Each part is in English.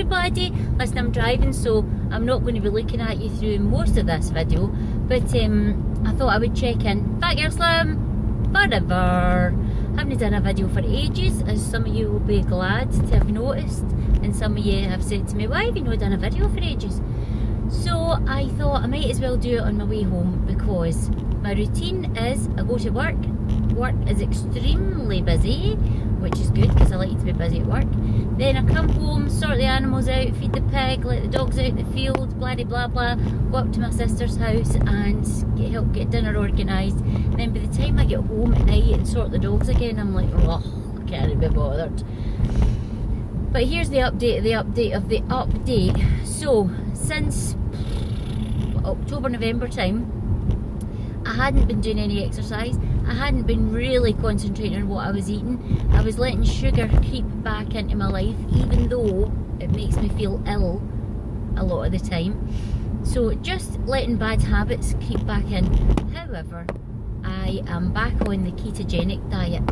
everybody. Listen, I'm driving, so I'm not going to be looking at you through most of this video, but I thought I would check in. Fat Girl Slim, forever. Haven't done a video for ages, as some of you will be glad to have noticed, and some of you have said to me, why have you not done a video for ages? So I thought I might as well do it on my way home, because my routine is I go to work. Work is extremely busy, which is good because I like to be busy at work. Then I come home, sort the animals out, feed the pig, let the dogs out in the field, blah blah blah, go up to my sister's house and help get dinner organised. Then by the time I get home at night and sort the dogs again, I'm like, oh, I can't be bothered. But here's the update of the update of the update. So since October, November time, I hadn't been doing any exercise. I hadn't been really concentrating on what I was eating. I was letting sugar creep back into my life, even though it makes me feel ill a lot of the time. So just letting bad habits creep back in. However, I am back on the ketogenic diet.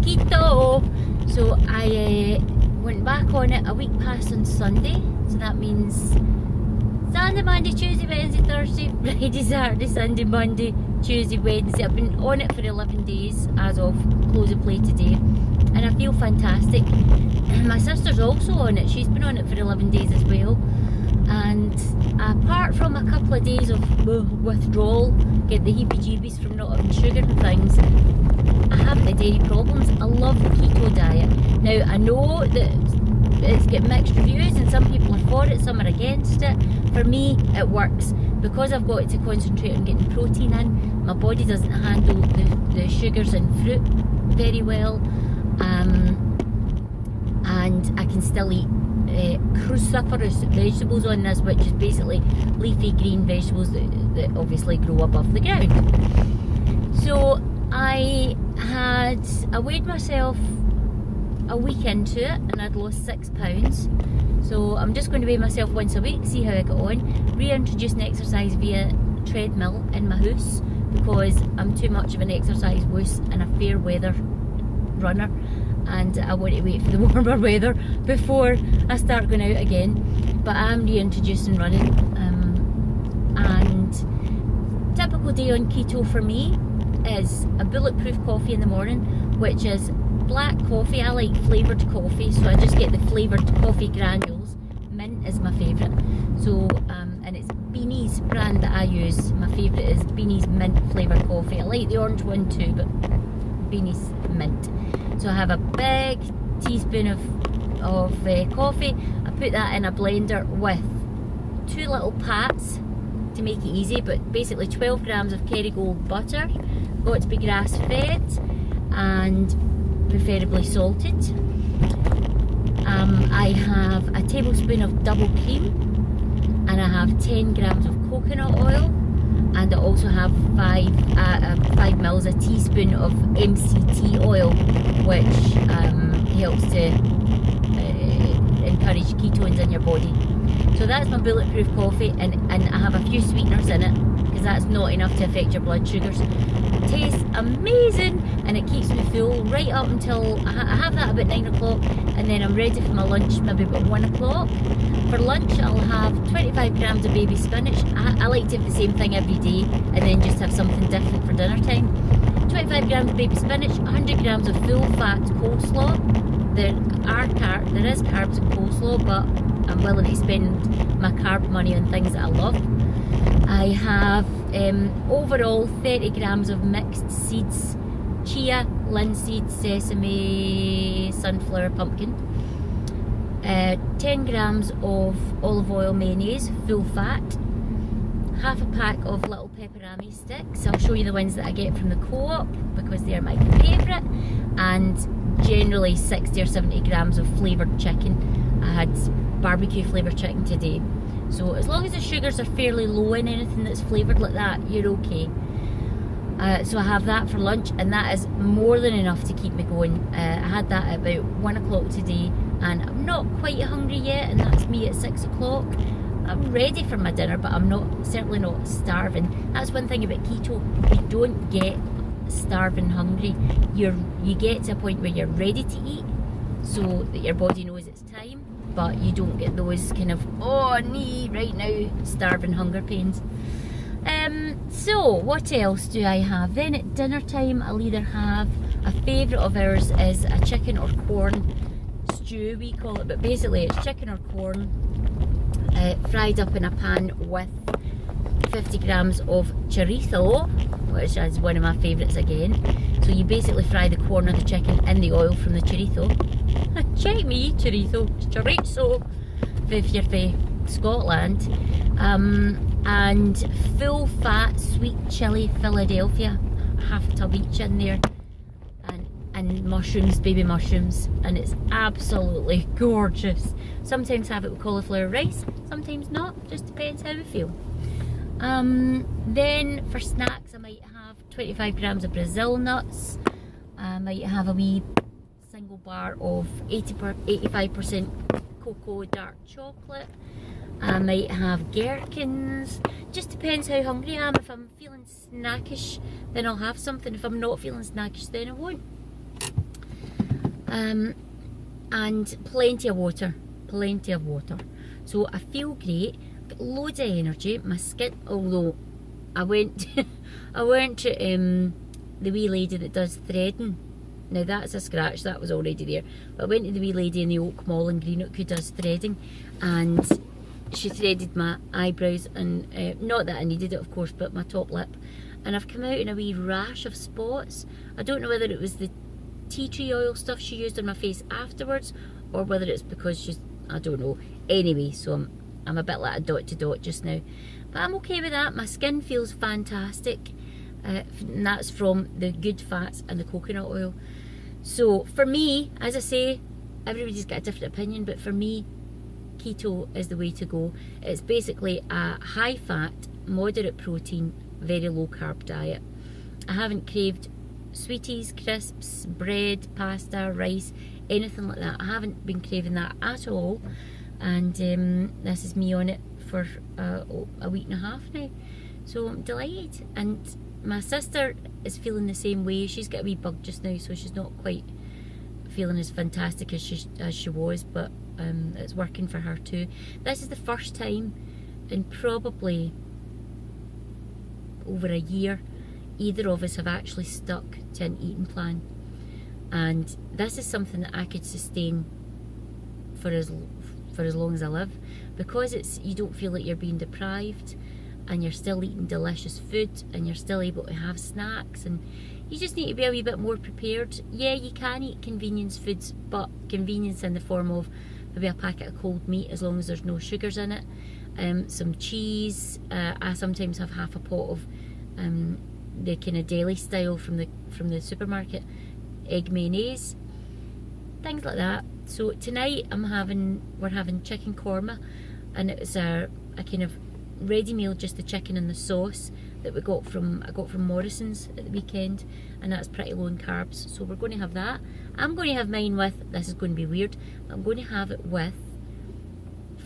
Keto! So I went back on it a week past on Sunday. So that means Sunday, Monday, Tuesday, Wednesday, Thursday, Friday, Saturday, Sunday, Monday, Tuesday, Wednesday. I've been on it for 11 days as of close of play today, and I feel fantastic. My sister's also on it. She's been on it for 11 days as well, and apart from a couple of days of withdrawal, get the heebie-jeebies from not having sugar and things, I haven't had any problems. I love the keto diet. Now I know that it's got mixed reviews and some people are for it, some are against it. For me, it works because I've got to concentrate on getting protein in. My body doesn't handle the sugars in fruit very well, and I can still eat cruciferous vegetables on this, which is basically leafy green vegetables that obviously grow above the ground. So I weighed myself a week into it and I'd lost 6 pounds. So I'm just going to weigh myself once a week, see how I get on. Reintroducing exercise via treadmill in my house, because I'm too much of an exercise wuss and a fair weather runner, and I want to wait for the warmer weather before I start going out again. But I'm reintroducing running, and typical day on keto for me is a bulletproof coffee in the morning, which is black coffee. I like flavoured coffee, so I just get the flavoured coffee granules. Mint is my favourite. So, and it's Beanie's brand that I use. My favourite is Beanie's mint flavoured coffee. I like the orange one too, but Beanie's mint. So I have a big teaspoon of coffee. I put that in a blender with 2 little pats to make it easy, but basically 12 grams of Kerrygold butter. Got to be grass fed and preferably salted. I have a tablespoon of double cream, and I have 10 grams of coconut oil, and I also have 5 mils, a teaspoon of MCT oil, which helps to encourage ketones in your body. So that's my bulletproof coffee, and I have a few sweeteners in it, because that's not enough to affect your blood sugars. It tastes amazing, and it keeps me full right up until I have that about 9 o'clock, and then I'm ready for my lunch maybe about 1 o'clock. For lunch I'll have 25 grams of baby spinach. I like to have the same thing every day and then just have something different for dinner time. 25 grams of baby spinach, 100 grams of full fat coleslaw. There is carbs in coleslaw, but I'm willing to spend my carb money on things that I love. I have overall 30 grams of mixed seeds: chia, linseed, sesame, sunflower, pumpkin. 10 grams of olive oil mayonnaise, full fat. Half a pack of little pepperami sticks. I'll show you the ones that I get from the co-op because they're my favourite. And generally 60 or 70 grams of flavoured chicken. I had barbecue flavoured chicken today. So as long as the sugars are fairly low in anything that's flavoured like that, you're okay. So I have that for lunch, and that is more than enough to keep me going. I had that at about 1 o'clock today, and I'm not quite hungry yet, and that's me at 6 o'clock. I'm ready for my dinner, but I'm certainly not starving. That's one thing about keto, you don't get starving hungry. You get to a point where you're ready to eat, so that your body knows it's time, but you don't get those kind of, oh, knee right now, starving hunger pains. So what else do I have? Then at dinner time, I'll either have, a favourite of ours is a chicken or corn stew, we call it, but basically it's chicken or corn fried up in a pan with 50 grams of chorizo, which is one of my favourites again. So you basically fry the corn or the chicken in the oil from the chorizo. Check me, chorizo, chorizo, if you're from Scotland. And full fat sweet chilli Philadelphia, half a tub each in there, and mushrooms, baby mushrooms, and it's absolutely gorgeous. Sometimes have it with cauliflower rice, sometimes not, just depends how we feel. Then for snacks I might have 25 grams of Brazil nuts, I might have a wee single bar of 85% cocoa dark chocolate, I might have gherkins, just depends how hungry I am. If I'm feeling snackish then I'll have something, if I'm not feeling snackish then I won't. And plenty of water, so I feel great, got loads of energy, my skin, although I went to the wee lady that does threading. Now that's a scratch, that was already there, but I went to the wee lady in the Oak Mall in Greenock who does threading, and she threaded my eyebrows, and not that I needed it of course, but my top lip, and I've come out in a wee rash of spots. I don't know whether it was the tea tree oil stuff she used on my face afterwards, or whether it's because she's, I don't know. Anyway, so I'm a bit like a dot to dot just now, but I'm okay with that. My skin feels fantastic, and that's from the good fats and the coconut oil. So for me, as I say, everybody's got a different opinion, but for me, keto is the way to go. It's basically a high fat, moderate protein, very low carb diet. I haven't craved sweeties, crisps, bread, pasta, rice, anything like that. I haven't been craving that at all, and this is me on it for a week and a half now, so I'm delighted. And my sister is feeling the same way. She's got a wee bug just now, so she's not quite feeling as fantastic as she was, but it's working for her too. This is the first time in probably over a year either of us have actually stuck to an eating plan, and this is something that I could sustain for as long as I live, because it's, you don't feel like you're being deprived, and you're still eating delicious food, and you're still able to have snacks, and you just need to be a wee bit more prepared. Yeah, you can eat convenience foods, but convenience in the form of maybe a packet of cold meat, as long as there's no sugars in it, some cheese. I sometimes have half a pot of the kind of deli style from the supermarket, egg mayonnaise, things like that. So tonight we're having chicken korma, and it's a kind of ready meal, just the chicken and the sauce that I got from Morrison's at the weekend, and that's pretty low in carbs, so we're going to have that. I'm going to have mine with, this is going to be weird, I'm going to have it with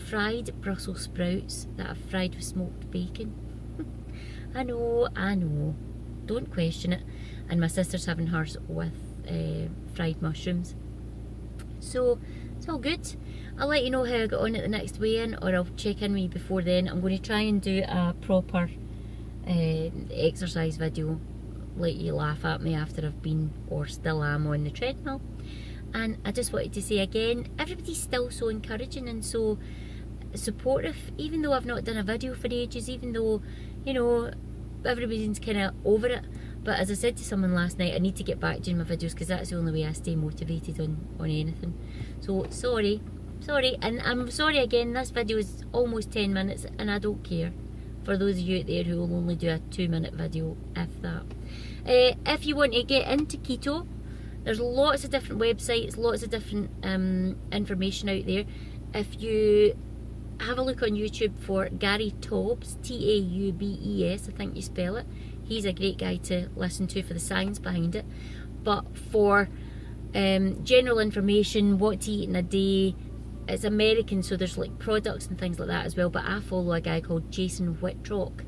fried Brussels sprouts that I've fried with smoked bacon. I know, don't question it. And my sister's having hers with fried mushrooms. So it's all good. I'll let you know how I got on at the next weigh-in, or I'll check in with you before then. I'm going to try and do a proper exercise video, let you laugh at me after I've been, or still am, on the treadmill. And I just wanted to say again, everybody's still so encouraging and so supportive, even though I've not done a video for ages, even though, you know, everybody's kind of over it. But as I said to someone last night, I need to get back doing my videos, because that's the only way I stay motivated on anything. So sorry, and I'm sorry again, this video is almost 10 minutes and I don't care, for those of you out there who will only do a 2-minute video, if that. If you want to get into keto, there's lots of different websites, lots of different information out there. If you have a look on YouTube for Gary Taubes, Taubes, I think you spell it. He's a great guy to listen to for the science behind it. But for general information, what to eat in a day, it's American, so there's like products and things like that as well. But I follow a guy called Jason Wittrock,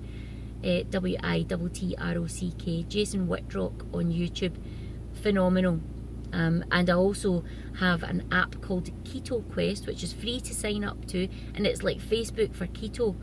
Wittrock, Jason Wittrock on YouTube. Phenomenal. And I also have an app called Keto Quest, which is free to sign up to, and it's like Facebook for keto.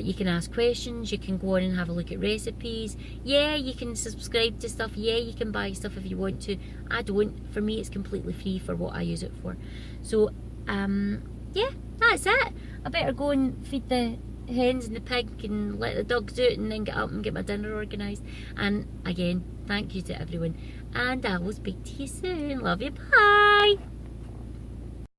You can ask questions, you can go on and have a look at recipes. Yeah, you can subscribe to stuff. Yeah, you can buy stuff if you want to. I don't. For me, it's completely free for what I use it for. So, yeah, that's it. I better go and feed the hens and the pig and let the dogs out and then get up and get my dinner organised. And again, thank you to everyone. And I will speak to you soon. Love you. Bye.